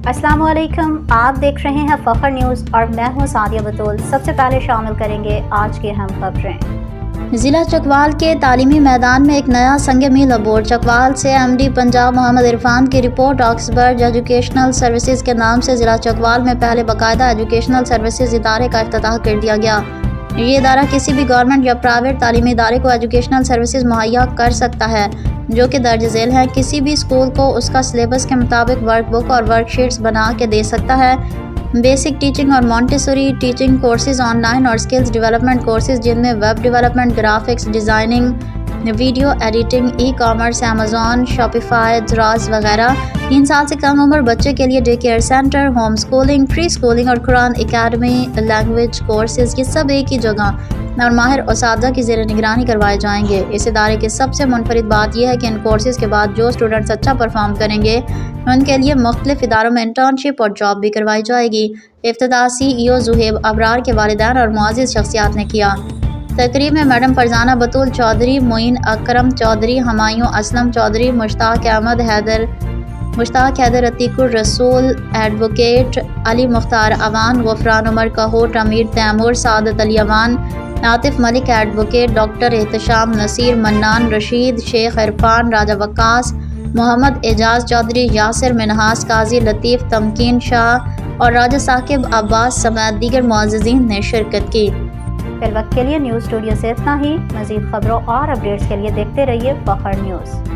السلام علیکم، آپ دیکھ رہے ہیں فخر نیوز اور میں ہوں سعدیہ بطول۔ سب سے پہلے شامل کریں گے آج کی اہم خبریں۔ ضلع چکوال کے تعلیمی میدان میں ایک نیا سنگ میل عبور۔ چکوال سے ایم ڈی پنجاب محمد عرفان کی رپورٹ۔ آکسبرج ایجوکیشنل سروسز کے نام سے ضلع چکوال میں پہلے باقاعدہ ایجوکیشنل سروسز ادارے کا افتتاح کر دیا گیا۔ یہ ادارہ کسی بھی گورنمنٹ یا پرائیویٹ تعلیمی ادارے کو ایجوکیشنل سروسز مہیا کر سکتا ہے جو کہ درج ذیل ہیں۔ کسی بھی اسکول کو اس کا سلیبس کے مطابق ورک بک اور ورک شیٹس بنا کے دے سکتا ہے۔ بیسک ٹیچنگ اور Montessori teaching courses, on line اور سکلز ڈیولپمنٹ کورسز جن میں web development, graphics designing, video editing, e commerce, Amazon, Shopify, دراز وغیرہ۔ 3 سال سے کم عمر بچے کے لیے day care centre, home schooling, pre schooling اور قرآن اکیڈمی، لینگویج کورسز، یہ سب ایک ہی جگہ اور ماہر اساتذہ کی زیر نگرانی کروائے جائیں گے۔ اس ادارے کی سب سے منفرد بات یہ ہے کہ ان کورسز کے بعد جو اسٹوڈنٹس اچھا پرفارم کریں گے ان کے لیے مختلف اداروں میں انٹرنشپ اور جاب بھی کروائی جائے گی۔ افتتاح سی ای او زہیب ابرار کے والدین اور معزز شخصیات نے کیا۔ تقریب میں میڈم فرزانہ بطول چودھری، معین اکرم چودھری، ہمایوں اسلم چودھری، مشتاق حیدر، عتیق الرسول، ایڈوکیٹ علی مختار اوان، غفران عمر کہوٹ، امیر تیمور، سعادت علی اوان، عاطف ملک ایڈوکیٹ، ڈاکٹر احتشام نصیر، منان رشید، شیخ عرفان، راجہ وقاص، محمد اعجاز چودھری، یاسر منہاس، قاضی لطیف، تمکین شاہ اور راجہ ثاقب عباس سمیت دیگر معززین نے شرکت کی۔ فی الوقت کے لیے نیوز اسٹوڈیو سے اتنا ہی۔ مزید خبروں اور اپڈیٹس کے لیے دیکھتے رہیے فخر نیوز۔